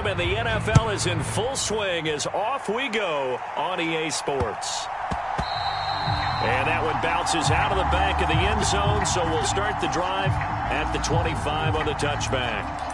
and the NFL is in full swing as off we go on EA Sports. And that one bounces out of the back of the end zone, so we'll start the drive at the 25 on the touchback.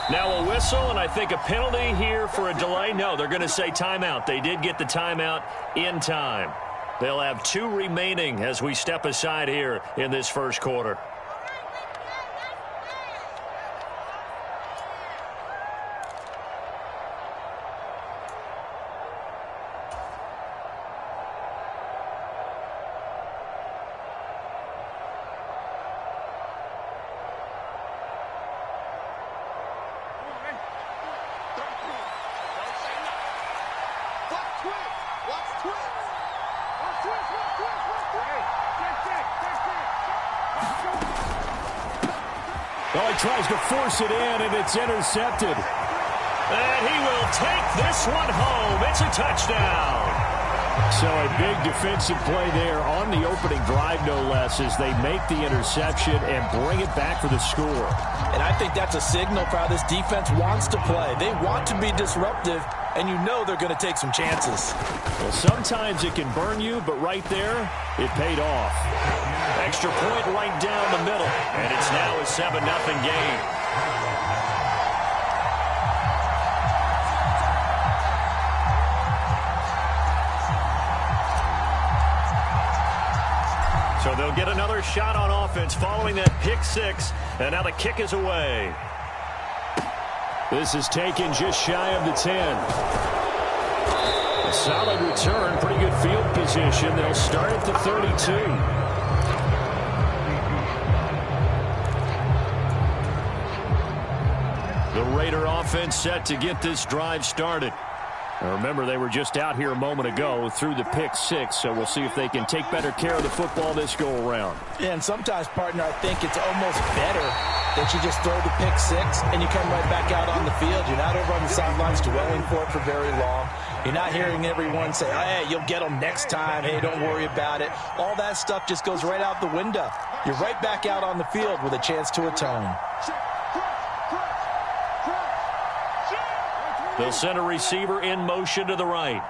Now a whistle, and I think a penalty here for a delay. No, they're going to say timeout. They did get the timeout in time. They'll have 2 remaining as we step aside here in this first quarter. Well, he tries to force it in, and it's intercepted. And he will take this one home. It's a touchdown. So a big defensive play there on the opening drive, no less, as they make the interception and bring it back for the score. And I think that's a signal for how this defense wants to play. They want to be disruptive, and you know they're going to take some chances. Well, sometimes it can burn you, but right there, it paid off. Extra point right down the middle, and it's now a 7-0 game. So they'll get another shot on offense following that pick 6, and now the kick is away. This is taken just shy of the 10. A solid return, pretty good field position. They'll start at the 32. The Raider offense set to get this drive started. Now remember, they were just out here a moment ago through the pick 6, so we'll see if they can take better care of the football this go-around. Yeah, and sometimes, partner, I think it's almost better that you just throw the pick 6 and you come right back out on the field. You're not over on the sidelines dwelling for it for very long. You're not hearing everyone say, hey, you'll get them next time. Hey, don't worry about it. All that stuff just goes right out the window. You're right back out on the field with a chance to atone. They'll send a receiver in motion to the right.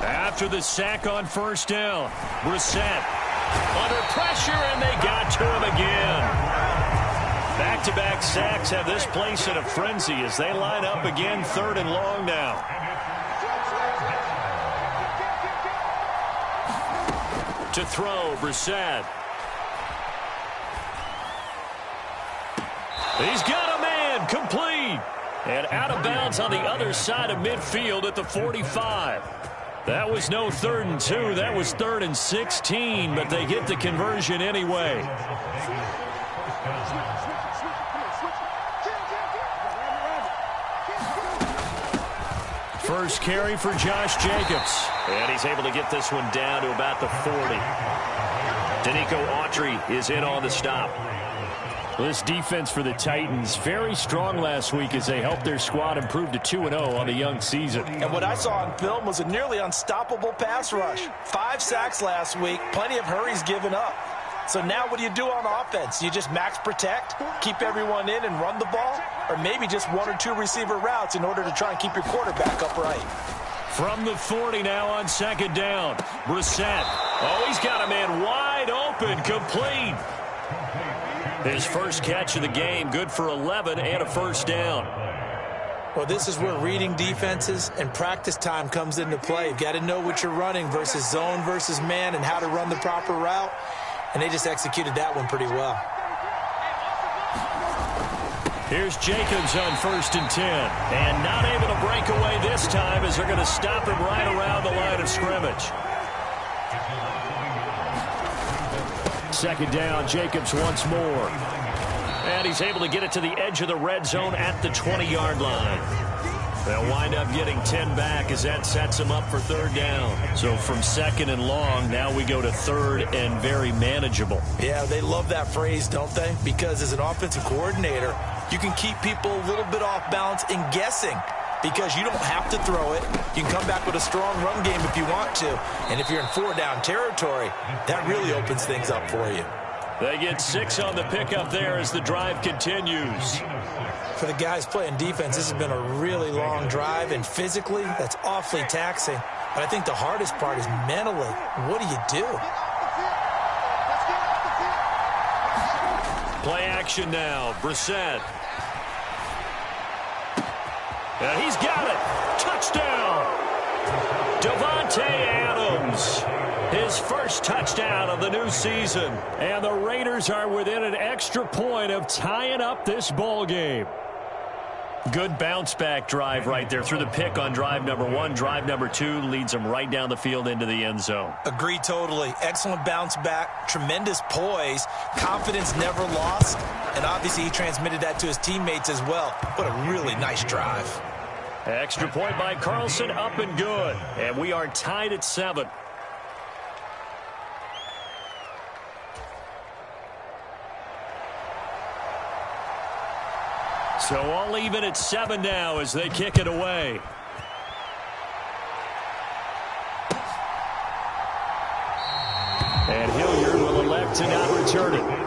After the sack on first down, Brissett under pressure, and they got to him again. Back-to-back sacks have this place in a frenzy as they line up again, 3rd and long now. To throw, Brissett. He's got a man, complete. And out of bounds on the other side of midfield at the 45. That was no 3rd and 2. That was 3rd and 16, but they get the conversion anyway. First carry for Josh Jacobs. And he's able to get this one down to about the 40. Danico Autry is in on the stop. Well, this defense for the Titans, very strong last week as they helped their squad improve to 2-0 on the young season. And what I saw on film was a nearly unstoppable pass rush. 5 sacks last week, plenty of hurries given up. So now what do you do on offense? You just max protect, keep everyone in and run the ball? Or maybe just 1 or 2 receiver routes in order to try and keep your quarterback upright? From the 40 now on 2nd down. Brissett. Oh, he's got a man wide open, complete. His first catch of the game, good for 11 and a first down. Well, this is where reading defenses and practice time comes into play. You've got to know what you're running versus zone versus man and how to run the proper route. And they just executed that one pretty well. Here's Jacobs on 1st and 10. And not able to break away this time as they're going to stop him right around the line of scrimmage. 2nd down, Jacobs once more. And he's able to get it to the edge of the red zone at the 20-yard line. They'll wind up getting 10 back as that sets him up for 3rd down. So from 2nd and long, now we go to 3rd and very manageable. Yeah, they love that phrase, don't they? Because as an offensive coordinator, you can keep people a little bit off balance and guessing because you don't have to throw it. You can come back with a strong run game if you want to. And if you're in 4-down territory, that really opens things up for you. They get 6 on the pickup there as the drive continues. For the guys playing defense, this has been a really long drive, and physically, that's awfully taxing. But I think the hardest part is mentally. What do you do? Play action now. Brissett. And he's got it. Touchdown. Davante Adams. His first touchdown of the new season. And the Raiders are within an extra point of tying up this ball game. Good bounce-back drive right there through the pick on drive number 1. Drive number 2 leads them right down the field into the end zone. Agree totally. Excellent bounce back, tremendous poise, confidence never lost, and obviously he transmitted that to his teammates as well. What a really nice drive. Extra point by Carlson, up and good. And we are tied at 7. So all even at 7 now as they kick it away. And Hilliard will elect to not return it.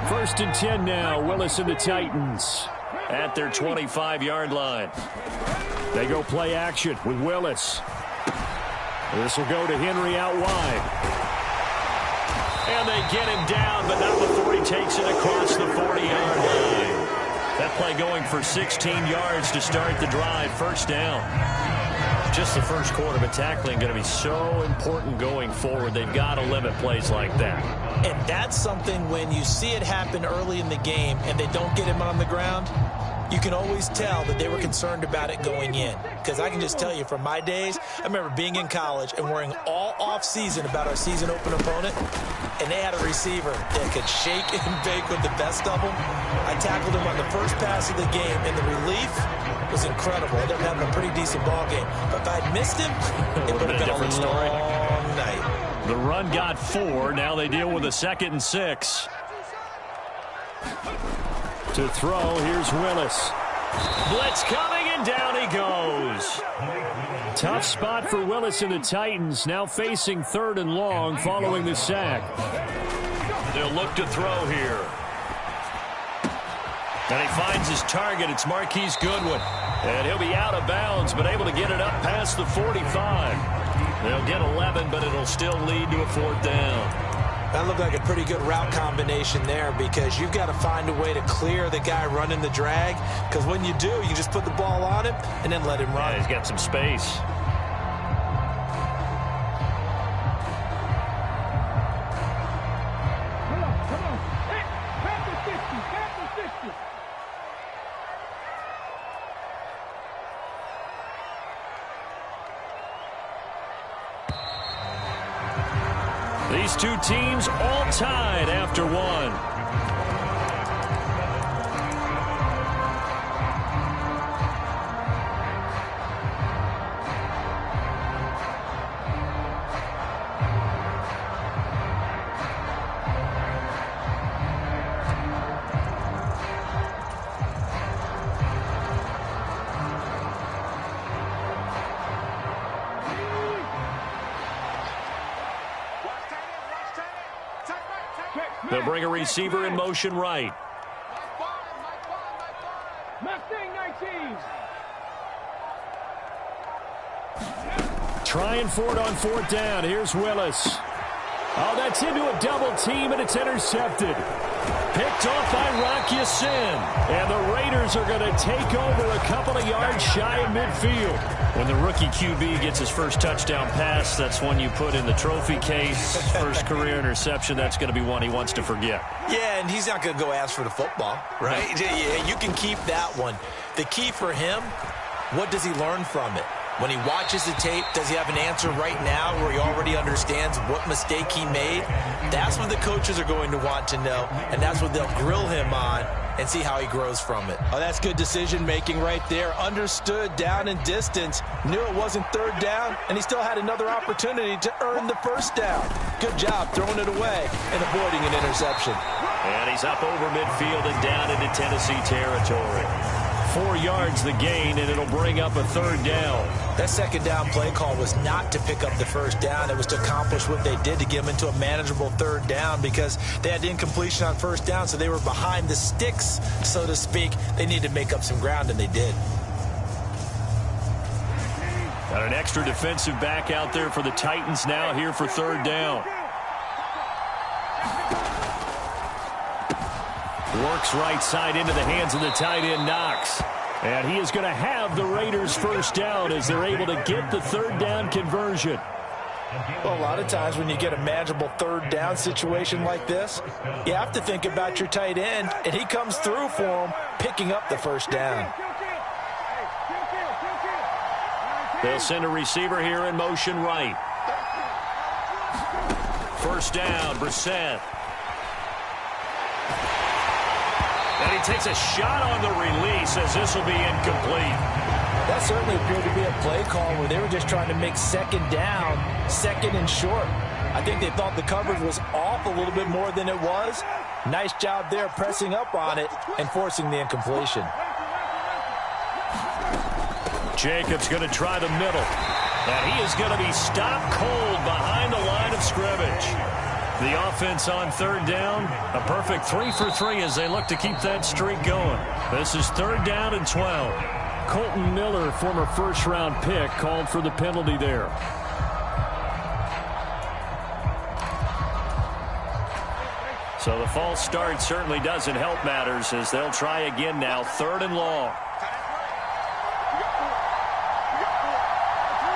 First and 10 now. Willis and the Titans at their 25-yard line. They go play action with Willis. This will go to Henry out wide. And they get him down, but not before he takes it across the 40-yard line. That play going for 16 yards to start the drive. First down. Just the first quarter, but tackling going to be so important going forward. They've got to limit plays like that. And that's something when you see it happen early in the game and they don't get him on the ground, you can always tell that they were concerned about it going in. Because I can just tell you from my days, I remember being in college and worrying all off-season about our season open opponent, and they had a receiver that could shake and bake with the best of them. I tackled him on the first pass of the game, and the relief was incredible. I ended up having a pretty decent ball game. But if I'd missed him, it would have been a different story. long night. The run got 4. Now they deal with a 2nd and 6. To throw, here's Willis. Blitz coming, and down he goes. Tough spot for Willis and the Titans, now facing 3rd and long following the sack. They'll look to throw here. And he finds his target. It's Marquise Goodwin. And he'll be out of bounds, but able to get it up past the 45. They'll get 11, but it'll still lead to a 4th down. That looked like a pretty good route combination there because you've got to find a way to clear the guy running the drag, because when you do, you just put the ball on him and then let him run. Yeah, he's got some space. These two teams all tied after 1. They'll bring a receiver in motion right. Trying for it on 4th down. Here's Willis. Oh, that's into a double team, and it's intercepted. Picked off by Rock Ya-Sin. And the Raiders are going to take over a couple of yards shy of midfield. When the rookie QB gets his first touchdown pass, that's one you put in the trophy case. First career interception, that's going to be one he wants to forget. Yeah, and he's not going to go ask for the football, right? Yeah, you can keep that one. The key for him, what does he learn from it? When he watches the tape, does he have an answer right now where he already understands what mistake he made? That's what the coaches are going to want to know, and that's what they'll grill him on and see how he grows from it. Oh, that's good decision-making right there. Understood down and distance, knew it wasn't 3rd down, and he still had another opportunity to earn the 1st down. Good job throwing it away and avoiding an interception. And he's up over midfield and down into Tennessee territory. 4 yards the gain, and it'll bring up a 3rd down. That 2nd down play call was not to pick up the 1st down. It was to accomplish what they did to get them into a manageable 3rd down because they had incompletion on 1st down, so they were behind the sticks, so to speak. They needed to make up some ground, and they did. Got an extra defensive back out there for the Titans now here for 3rd down. Works right side into the hands of the tight end, Knox. And he is going to have the Raiders' 1st down as they're able to get the 3rd down conversion. Well, a lot of times when you get a manageable 3rd down situation like this, you have to think about your tight end, and he comes through for him, picking up the 1st down. They'll send a receiver here in motion right. 1st down, Brissett. And he takes a shot on the release as this will be incomplete. That certainly appeared to be a play call where they were just trying to make 2nd down, 2nd and short. I think they thought the coverage was off a little bit more than it was. Nice job there pressing up on it and forcing the incompletion. Jacobs going to try the middle. And he is going to be stopped cold behind the line of scrimmage. The offense on 3rd down, a perfect 3 for 3 as they look to keep that streak going. This is 3rd down and 12. Colton Miller, former 1st-round pick, called for the penalty there. So the false start certainly doesn't help matters as they'll try again now, 3rd and long.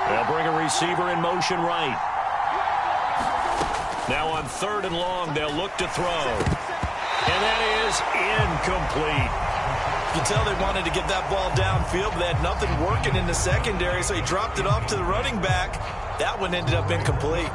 They'll bring a receiver in motion right. Now on 3rd and long, they'll look to throw. And that is incomplete. You can tell they wanted to get that ball downfield, but they had nothing working in the secondary, so he dropped it off to the running back. That one ended up incomplete.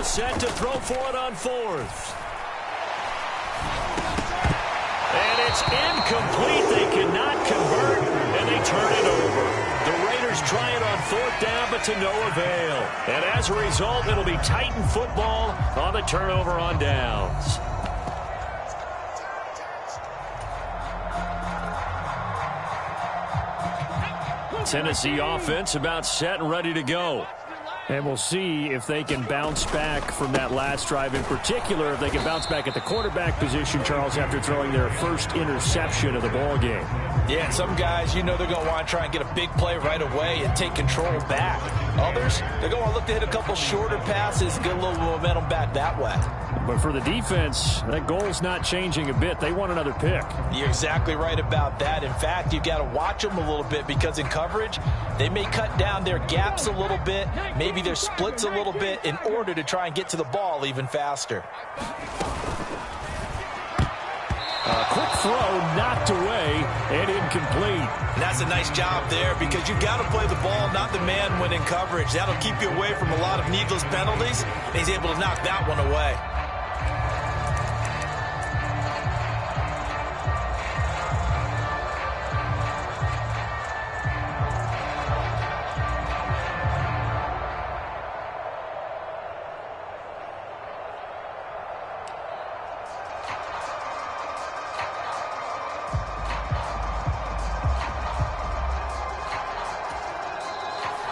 Set to throw for it on 4th. And it's incomplete. They cannot convert, and they turn it over. The Raiders try it on 4th down, but to no avail. And as a result, it'll be Titan football on the turnover on downs. Tennessee offense about set and ready to go. And we'll see if they can bounce back from that last drive, in particular, if they can bounce back at the quarterback position, Charles, after throwing their first interception of the ball game. Yeah, and some guys, you know they're going to want to try and get a big play right away and take control back. Others, they're going to look to hit a couple shorter passes and get a little momentum back that way. But for the defense, that goal's not changing a bit. They want another pick. You're exactly right about that. In fact, you've got to watch them a little bit because in coverage, they may cut down their gaps a little bit, maybe their splits a little bit in order to try and get to the ball even faster. Quick throw, knocked away, and incomplete. And that's a nice job there because you've got to play the ball, not the man when in coverage. That'll keep you away from a lot of needless penalties, and he's able to knock that one away.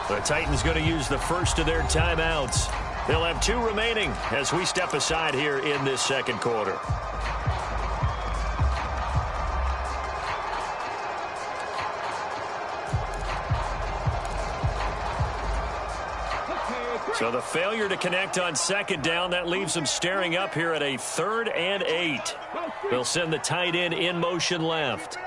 The Titans going to use the first of their timeouts. They'll have 2 remaining as we step aside here in this second quarter. So the failure to connect on second down, that leaves them staring up here at a 3rd and 8. They'll send the tight end in motion left.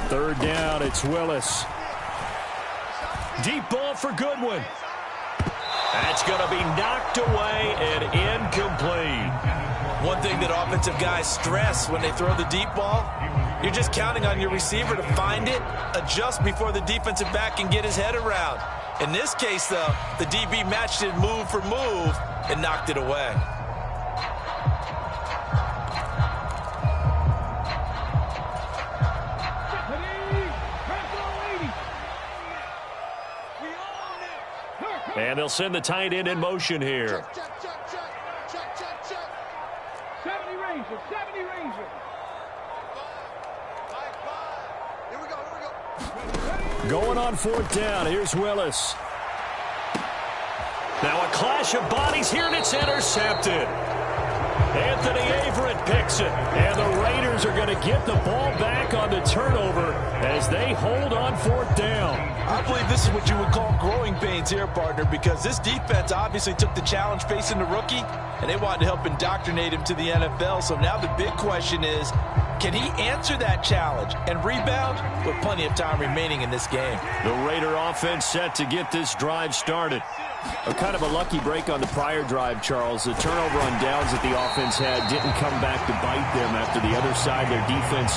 Third down, it's Willis. Deep ball for Goodwin. That's going to be knocked away and incomplete. One thing that offensive guys stress when they throw the deep ball, you're just counting on your receiver to find it, adjust before the defensive back can get his head around. In this case, though, the DB matched it move for move and knocked it away. And they'll send the tight end in motion here. Check. 70 Ranger. Here we go. Going on 4th down. Here's Willis. Now a clash of bodies here, and it's intercepted. Anthony Averett picks it. And the Raiders are going to get the ball back on the turnover as they hold on 4th down. I believe this is what you would call growing pains here, partner, because this defense obviously took the challenge facing the rookie, and they wanted to help indoctrinate him to the NFL. So now the big question is, can he answer that challenge and rebound with plenty of time remaining in this game? The Raider offense set to get this drive started. Kind of a lucky break on the prior drive, Charles. The turnover on downs that the offense had didn't come back to bite them after the other side. Their defense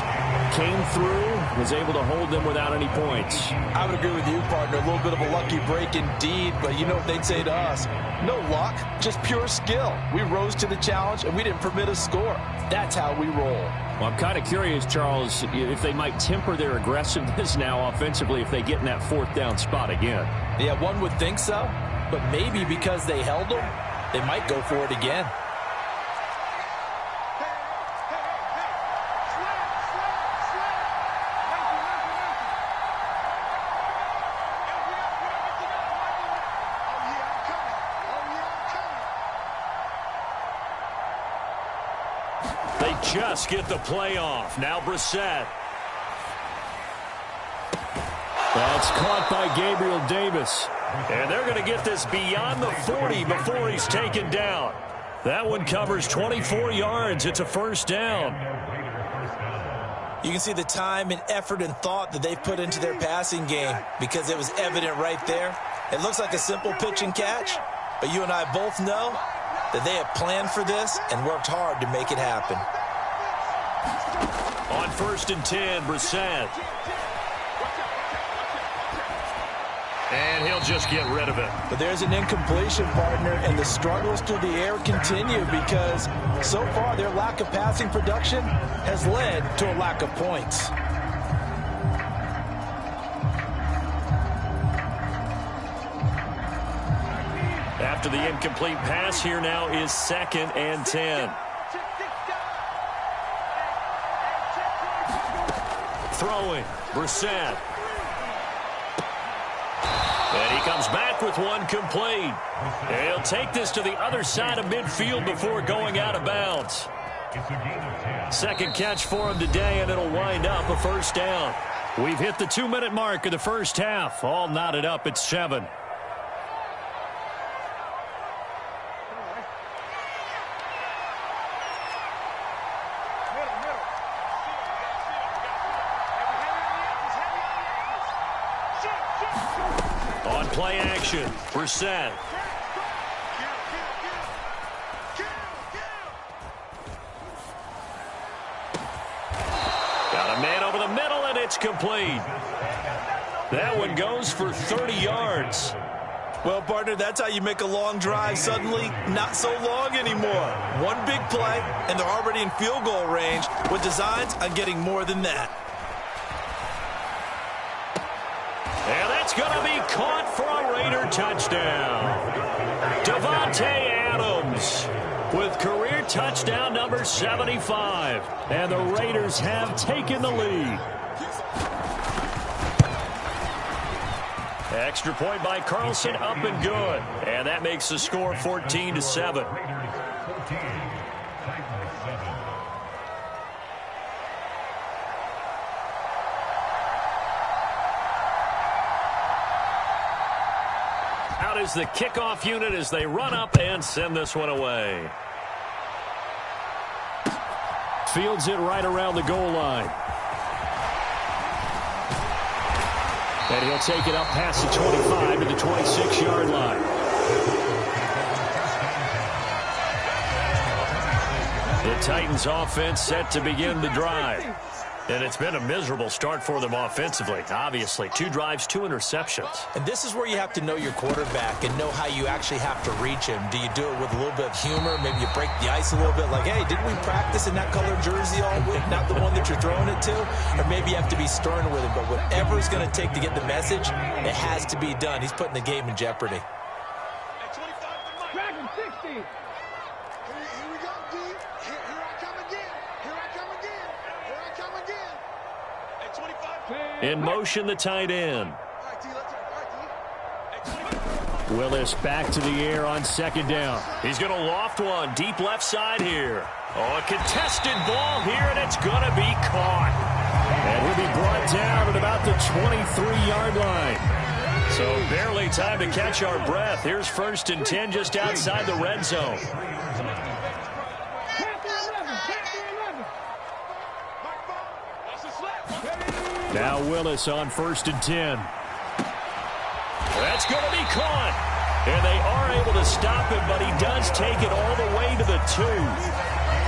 came through, was able to hold them without any points. I would agree with you, partner. A little bit of a lucky break indeed, but you know what they'd say to us? No luck, just pure skill. We rose to the challenge, and we didn't permit a score. That's how we roll. Well, I'm kind of curious, Charles, if they might temper their aggressiveness now offensively if they get in that 4th down spot again. Yeah, one would think so. But maybe because they held them, they might go for it again. They just get the play off. Now Brissett. That's caught by Gabriel Davis. And they're going to get this beyond the 40 before he's taken down. That one covers 24 yards. It's a 1st down. You can see the time and effort and thought that they've put into their passing game because it was evident right there. It looks like a simple pitch and catch, but you and I both know that they have planned for this and worked hard to make it happen. On 1st and 10, Brissett. And he'll just get rid of it. But there's an incompletion, partner, and the struggles through the air continue because so far their lack of passing production has led to a lack of points. After the incomplete pass, here now is 2nd and 10. Throwing, Brissett. And he comes back with one complete. And he'll take this to the other side of midfield before going out of bounds. 2nd catch for him today, and it'll wind up a 1st down. We've hit the 2-minute mark of the 1st half. All knotted up at 7. On play action, Brissett. over the middle, and it's complete. That one goes for 30 yards. Well, partner, that's how you make a long drive suddenly not so long anymore. One big play, and they're already in field goal range with designs on getting more than that. And that's going to be caught for a Raider touchdown. Davante Adams with career touchdown number 75. And the Raiders have taken the lead. Extra point by Carlson, up and good. And that makes the score 14-7. Out is the kickoff unit as they run up and send this one away. Fields it right around the goal line. And he'll take it up past the 25 to the 26-yard line. The Titans offense set to begin the drive. And it's been a miserable start for them offensively. Obviously, 2 drives, 2 interceptions. And this is where you have to know your quarterback and know how you actually have to reach him. Do you do it with a little bit of humor? Maybe you break the ice a little bit like, hey, didn't we practice in that colored jersey all week? Not the one that you're throwing it to? Or maybe you have to be stern with him. But whatever it's going to take to get the message, it has to be done. He's putting the game in jeopardy. Dragon 60. Here we go, D. Here I come again. Here I come again. Here I come again. At 25. In motion, the tight end. All right, D, let's go. All right, D. Willis back to the air on second down. He's going to loft one deep left side here. Oh, a contested ball here, and it's going to be caught. And he'll be brought down at about the 23-yard line. So barely time to catch our breath. Here's 1st and 10 just outside the red zone. Now Willis on 1st and 10. That's going to be caught. And they are able to stop him, but he does take it all the way to the 2.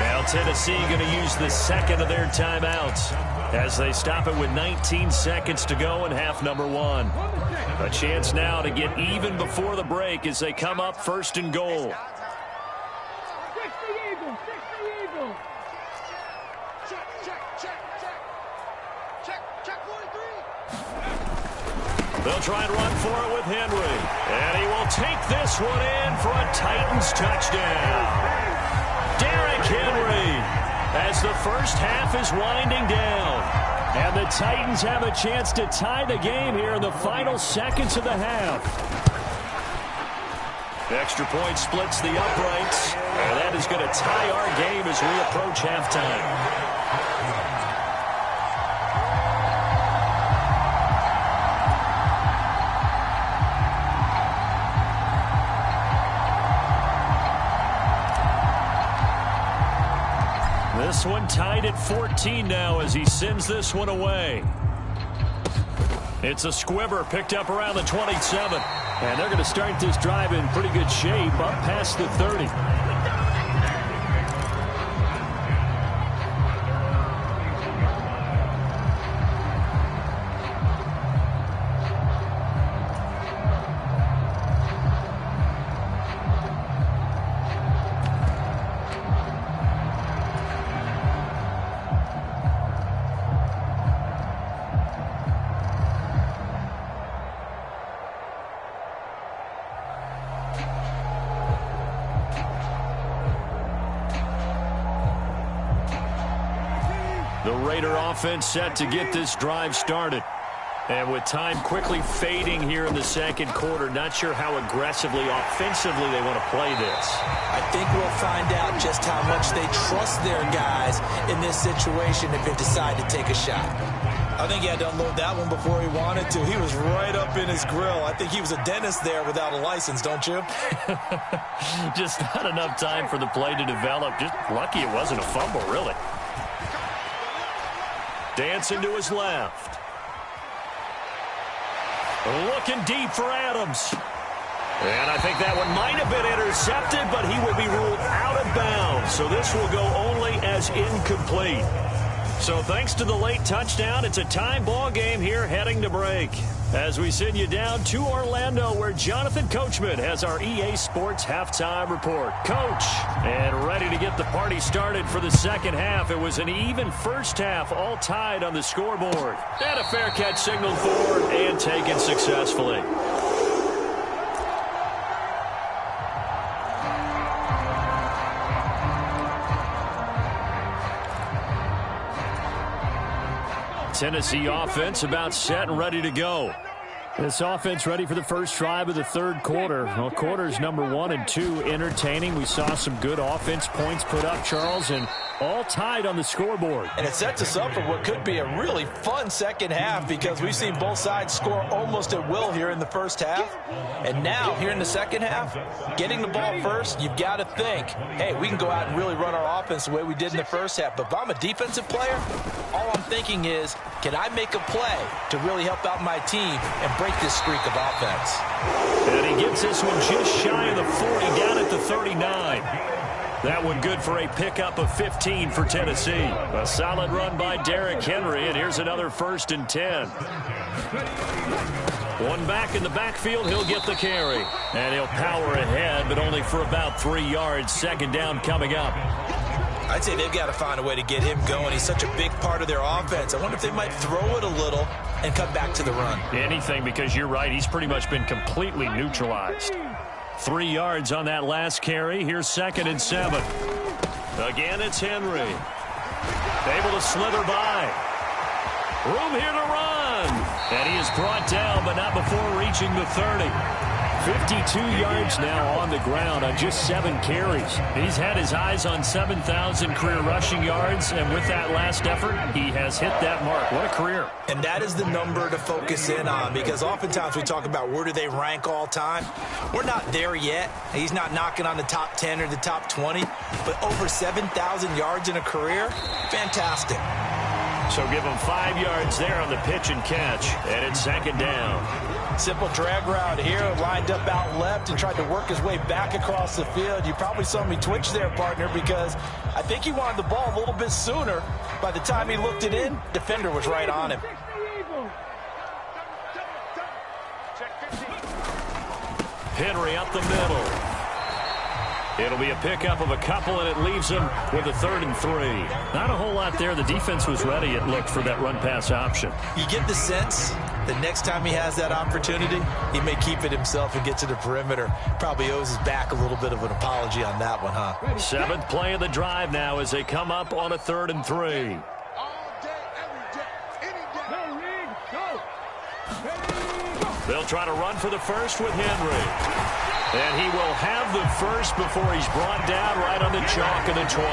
Now Tennessee going to use the second of their timeouts as they stop it with 19 seconds to go in half number 1. A chance now to get even before the break as they come up 1st and goal. 60 Eagles, 60 Eagles. Check 43. They'll try and run for it with Henry. And he will take this one in for a Titans touchdown. Derrick Henry as the first half is winding down. And the Titans have a chance to tie the game here in the final seconds of the half. Extra point splits the uprights. And that is going to tie our game as we approach halftime. This one tied at 14 now as he sends this one away. It's a squibber picked up around the 27. And they're going to start this drive in pretty good shape up past the 30. The Raider offense set to get this drive started. And with time quickly fading here in the second quarter, not sure how aggressively, offensively they want to play this. I think we'll find out just how much they trust their guys in this situation if they decide to take a shot. I think he had to unload that one before he wanted to. He was right up in his grill. I think he was a dentist there without a license, don't you? Just not enough time for the play to develop. Just lucky it wasn't a fumble, really. Dancing to his left. Looking deep for Adams. And I think that one might have been intercepted, but he will be ruled out of bounds. So this will go only as incomplete. So thanks to the late touchdown, it's a tie ball game here heading to break. As we send you down to Orlando, where Jonathan Coachman has our EA Sports halftime report. Coach, and ready to get the party started for the second half. It was an even first half, all tied on the scoreboard. And a fair catch signaled for and taken successfully. Tennessee offense about set and ready to go. This offense ready for the first drive of the third quarter. Well, quarters number 1 and 2 entertaining. We saw some good offense points put up, Charles, and all tied on the scoreboard. And it sets us up for what could be a really fun second half because we've seen both sides score almost at will here in the first half. And now, here in the second half, getting the ball first, you've got to think, hey, we can go out and really run our offense the way we did in the first half. But if I'm a defensive player, all I'm thinking is, can I make a play to really help out my team and break this streak of offense? And he gets this one just shy of the 40, down at the 39. That one good for a pickup of 15 for Tennessee. A solid run by Derrick Henry, and here's another 1st and 10. One back in the backfield, he'll get the carry. And he'll power ahead, but only for about 3 yards. Second down coming up. I'd say they've got to find a way to get him going. He's such a big part of their offense. I wonder if they might throw it a little and cut back to the run. Anything, because you're right, he's pretty much been completely neutralized. 3 yards on that last carry. Here's 2nd and 7. Again, it's Henry. Able to slither by. Room here to run. And he is brought down, but not before reaching the 30. 52 yards now on the ground on just 7 carries. He's had his eyes on 7,000 career rushing yards, and with that last effort, he has hit that mark. What a career. And that is the number to focus in on, because oftentimes we talk about where do they rank all time. We're not there yet. He's not knocking on the top 10 or the top 20, but over 7,000 yards in a career, fantastic. So give him 5 yards there on the pitch and catch, and it's 2nd down. Simple drag route here, lined up out left and tried to work his way back across the field. You probably saw me twitch there, partner, because I think he wanted the ball a little bit sooner. By the time he looked it in, defender was right on him. Henry up the middle. It'll be a pickup of a couple, and it leaves him with a 3rd and 3. Not a whole lot there. The defense was ready, it looked, for that run-pass option. You get the sense that next time he has that opportunity, he may keep it himself and get to the perimeter. Probably owes his back a little bit of an apology on that one, huh? 7th play of the drive now as they come up on a 3rd and 3. All day, every day, any day. They'll try to run for the first with Henry. And he will have the first before he's brought down right on the chalk of the 20.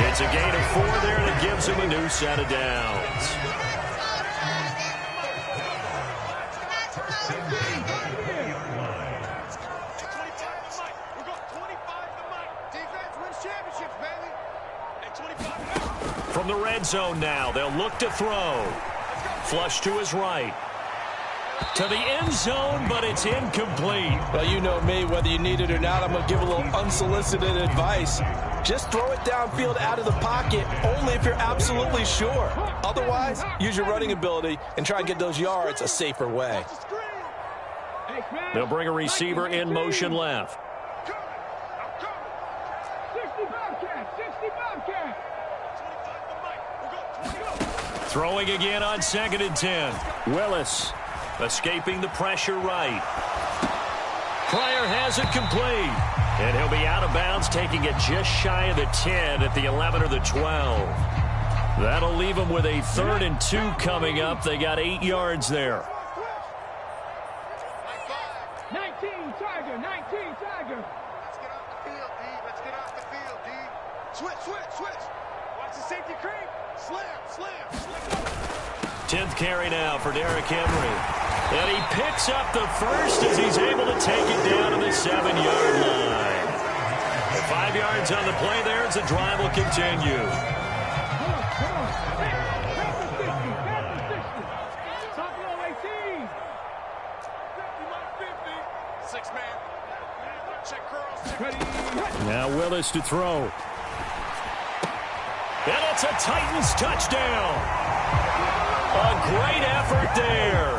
It's a gain of 4 there that gives him a new set of downs. From the red zone now, they'll look to throw. Flush to his right. To the end zone, but it's incomplete. Well, you know me, whether you need it or not, I'm going to give a little unsolicited advice. Just throw it downfield out of the pocket, only if you're absolutely sure. Otherwise, use your running ability and try and get those yards a safer way. They'll bring a receiver in motion left. Throwing again on 2nd and 10. Willis escaping the pressure right. Pryor has it complete. And he'll be out of bounds, taking it just shy of the 10 at the 11 or the 12. That'll leave him with a 3rd and 2 coming up. They got 8 yards there. 19 Tiger, 19 Tiger. Let's get off the field, D. Let's get off the field, D. Switch. Watch the safety creep. Slam. 10th carry now for Derrick Henry. And he picks up the first as he's able to take it down to the 7-yard line. 5 yards on the play there as the drive will continue. Now Willis to throw. And it's a Titans touchdown. A great effort there.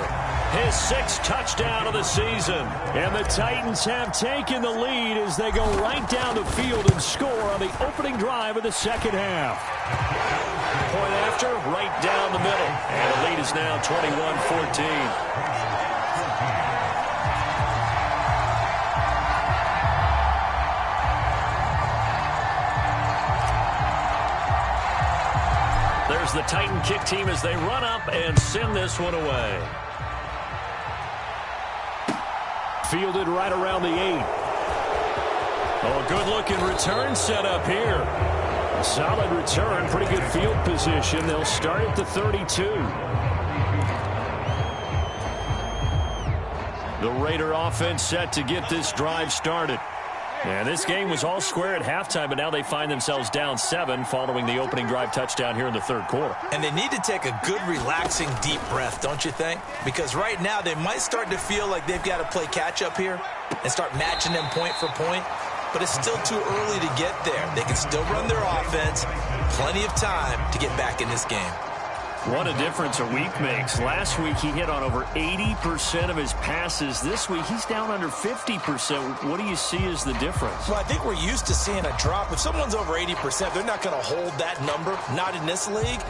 His 6th touchdown of the season. And the Titans have taken the lead as they go right down the field and score on the opening drive of the second half. Point after, right down the middle. And the lead is now 21-14. There's the Titan kick team as they run up and send this one away. Fielded right around the 8. Oh, good-looking return set up here. Solid return, pretty good field position. They'll start at the 32. The Raider offense set to get this drive started. And this game was all square at halftime, but now they find themselves down 7 following the opening drive touchdown here in the third quarter. And they need to take a good, relaxing, deep breath, don't you think? Because right now they might start to feel like they've got to play catch-up here and start matching them point for point. But it's still too early to get there. They can still run their offense. Plenty of time to get back in this game. What a difference a week makes. Last week he hit on over 80% of his passes. This week he's down under 50%. What do you see as the difference? Well, I think we're used to seeing a drop. If someone's over 80%, they're not going to hold that number, not in this league.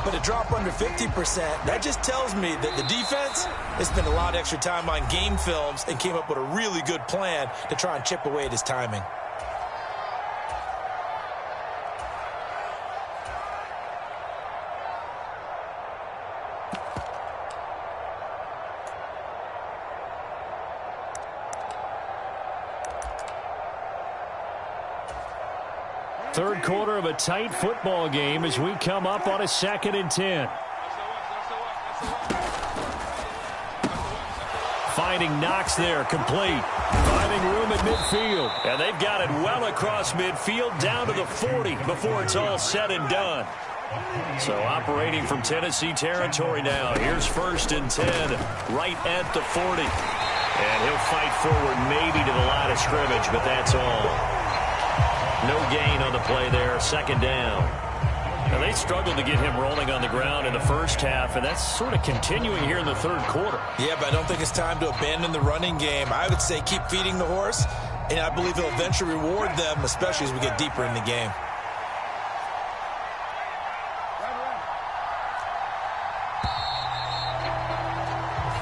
But a drop under 50%, that just tells me that the defense has spent a lot of extra time on game films and came up with a really good plan to try and chip away at his timing. Third quarter of a tight football game as we come up on a 2nd and 10. Finding Knox there, complete. Finding room at midfield. And they've got it well across midfield down to the 40 before it's all said and done. So operating from Tennessee territory now. Here's 1st and 10 right at the 40. And he'll fight forward maybe to the line of scrimmage, but that's all. No gain on the play there, 2nd down. Now they struggled to get him rolling on the ground in the first half, and that's sort of continuing here in the third quarter. Yeah, but I don't think it's time to abandon the running game. I would say keep feeding the horse, and I believe he'll eventually reward them, especially as we get deeper in the game.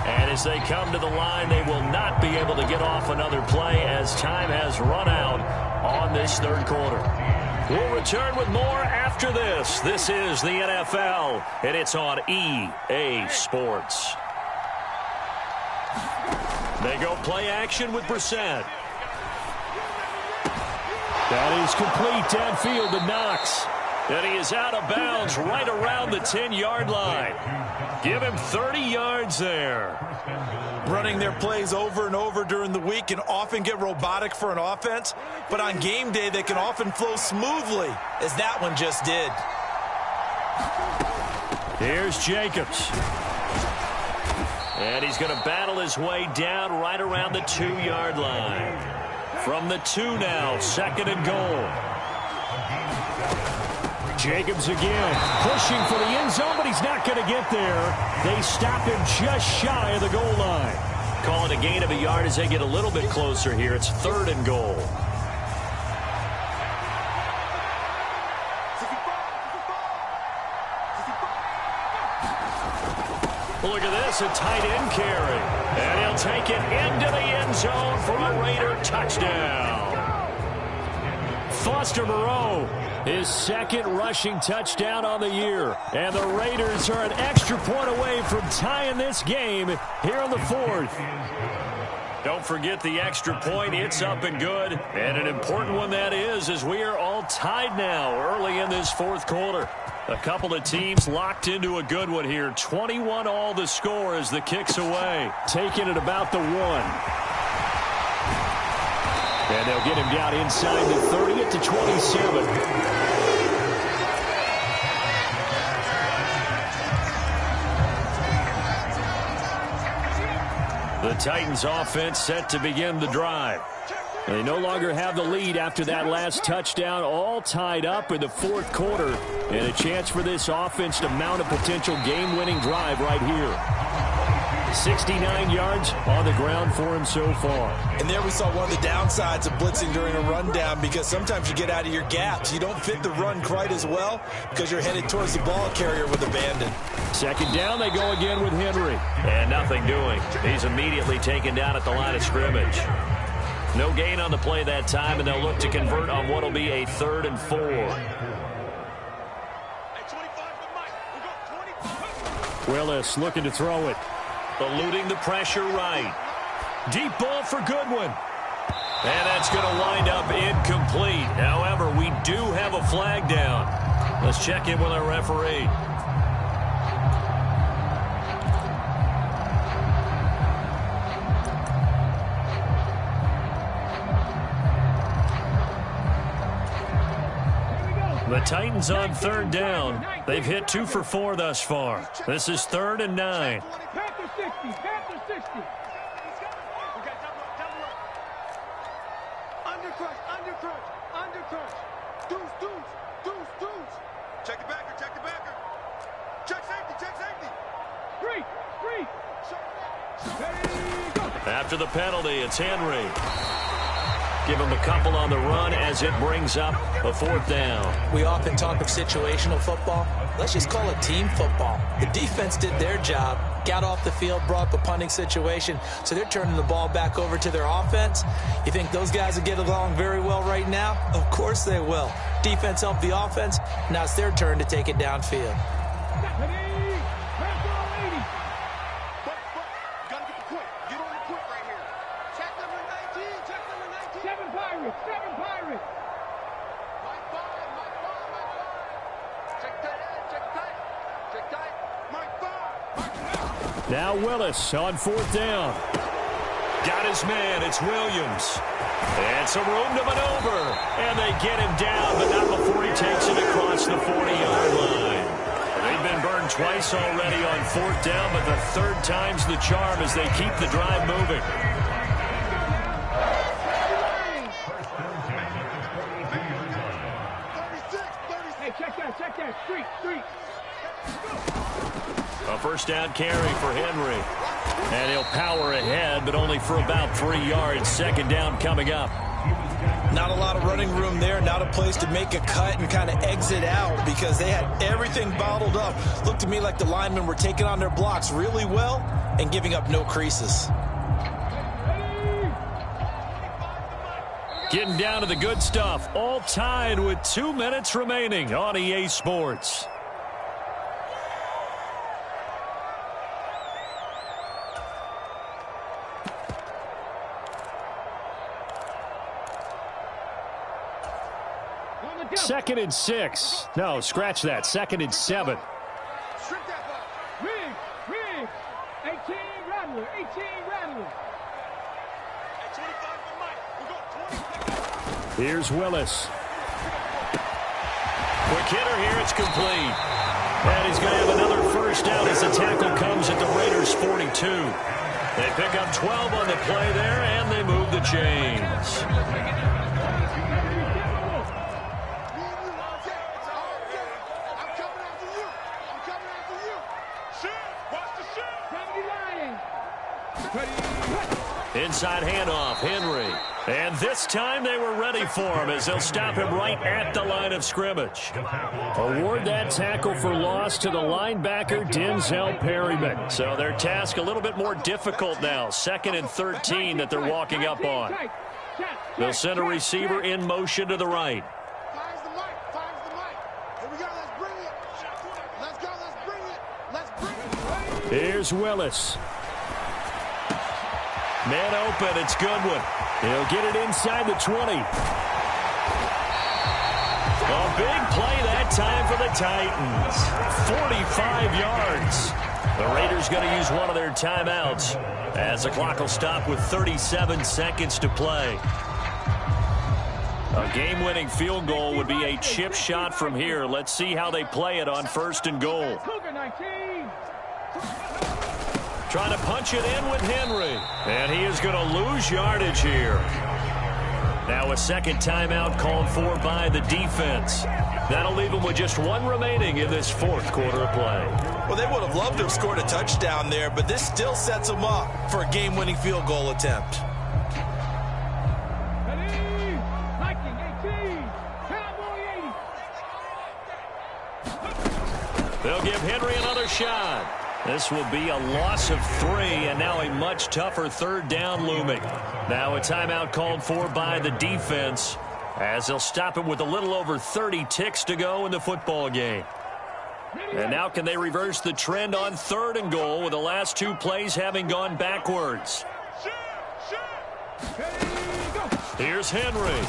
And as they come to the line, they will not be able to get off another play as time has run out on this third quarter. We'll return with more after this. This is the NFL, and it's on EA Sports. They go play action with Brissett. That is complete downfield to Knox. And he is out of bounds right around the 10-yard line. Give him 30 yards there. Running their plays over and over during the week can often get robotic for an offense, but on game day they can often flow smoothly, as that one just did. Here's Jacobs. And he's going to battle his way down right around the 2-yard line. From the 2 now, 2nd and goal. Jacobs again, pushing for the end zone, but he's not going to get there. They stop him just shy of the goal line. Call it a gain of a yard as they get a little bit closer here. It's 3rd and goal. Look at this, a tight end carry. And he'll take it into the end zone for a Raider touchdown. Foster Moreau, his 2nd rushing touchdown on the year. And the Raiders are an extra point away from tying this game here in the 4th. Don't forget the extra point. It's up and good. And an important one that is, as we are all tied now early in this 4th quarter. A couple of teams locked into a good one here. 21 all the score as the kick's away. Taking it about the 1. And they'll get him down inside the 30 at the 27. The Titans offense set to begin the drive. They no longer have the lead after that last touchdown, all tied up in the fourth quarter, and a chance for this offense to mount a potential game-winning drive right here. 69 yards on the ground for him so far. And there we saw one of the downsides of blitzing during a rundown, because sometimes you get out of your gaps. You don't fit the run quite as well because you're headed towards the ball carrier with abandon. Second down, they go again with Henry. And nothing doing. He's immediately taken down at the line of scrimmage. No gain on the play that time, and they'll look to convert on what will be a 3rd and 4. Willis looking to throw it. Eluding the pressure right. Deep ball for Goodwin. And that's going to wind up incomplete. However, we do have a flag down. Let's check in with our referee. The Titans on 3rd down. They've hit 2 for 4 thus far. This is 3rd and 9. Panther 60, Panther 60. Undercrunch. Deuce. Check the backer. Check safety. Three. After the penalty, it's Henry. Give him a couple on the run as it brings up a 4th down. We often talk of situational football. Let's just call it team football. The defense did their job, got off the field, brought up a punting situation, so they're turning the ball back over to their offense. You think those guys will get along very well right now? Of course they will. Defense helped the offense. Now it's their turn to take it downfield. Seven Pirates. Now Willis on 4th down. Got his man. It's Williams. And some room to maneuver. And they get him down, but not before he takes it across the 40-yard line. They've been burned twice already on 4th down, but the 3rd time's the charm as they keep the drive moving. Check that. Street. A 1st down carry for Henry. And he'll power ahead, but only for about 3 yards. 2nd down coming up. Not a lot of running room there. Not a place to make a cut and kind of exit out because they had everything bottled up. Looked to me like the linemen were taking on their blocks really well and giving up no creases. Getting down to the good stuff. All tied with 2 minutes remaining on EA Sports. Second and 6. No, scratch that. 2nd and 7. Rig. 18 Rattler. Here's Willis. Quick hitter here. It's complete. And he's going to have another 1st down as the tackle comes at the Raiders' 42. They pick up 12 on the play there, and they move the chains. Inside handoff, Henry. And this time they were ready for him as they'll stop him right at the line of scrimmage. Award that tackle for loss to the linebacker, Denzel Perryman. So their task a little bit more difficult now. 2nd and 13 that they're walking up on. They'll send a receiver in motion to the right. Fires the mic. Here we go. Let's bring it. Here's Willis. Man open, it's Goodwin. He'll get it inside the 20. A big play that time for the Titans. 45 yards. The Raiders going to use one of their timeouts as the clock will stop with 37 seconds to play. A game-winning field goal would be a chip shot from here. Let's see how they play it on 1st and goal. Trying to punch it in with Henry. And he is going to lose yardage here. Now a second timeout called for by the defense. That'll leave them with just one remaining in this fourth quarter of play. Well, they would have loved to have scored a touchdown there, but this still sets them up for a game-winning field goal attempt. Viking 18, Cowboy 80. They'll give Henry another shot. This will be a loss of 3, and now a much tougher third down looming. Now a timeout called for by the defense, as they'll stop it with a little over 30 ticks to go in the football game. And now can they reverse the trend on 3rd and goal with the last 2 plays having gone backwards? Here's Henry.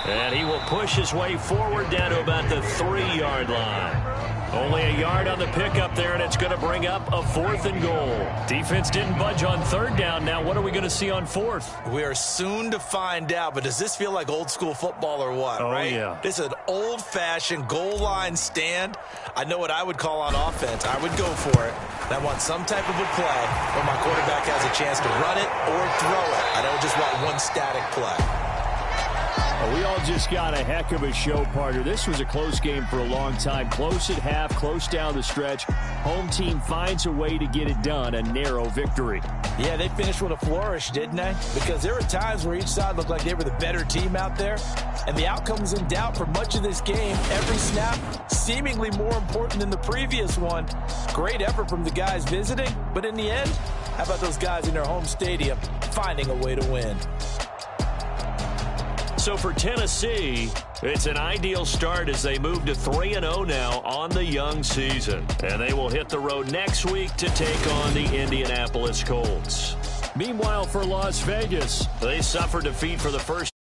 And he will push his way forward down to about the 3-yard line. Only a yard on the pickup there, and it's going to bring up a 4th and goal. Defense didn't budge on 3rd down. Now what are we going to see on 4th? We are soon to find out, but does this feel like old school football or what, right? Yeah. This is an old-fashioned goal line stand. I know what I would call on offense. I would go for it. And I want some type of a play where my quarterback has a chance to run it or throw it. I don't just want one static play. We all just got a heck of a show, partner. This was a close game for a long time. Close at half, close down the stretch. Home team finds a way to get it done, a narrow victory. Yeah, they finished with a flourish, didn't they? Because there were times where each side looked like they were the better team out there. And the outcome was in doubt for much of this game. Every snap seemingly more important than the previous one. Great effort from the guys visiting. But in the end, how about those guys in their home stadium finding a way to win? So for Tennessee, it's an ideal start as they move to 3-0 now on the young season. And they will hit the road next week to take on the Indianapolis Colts. Meanwhile, for Las Vegas, they suffered defeat for the first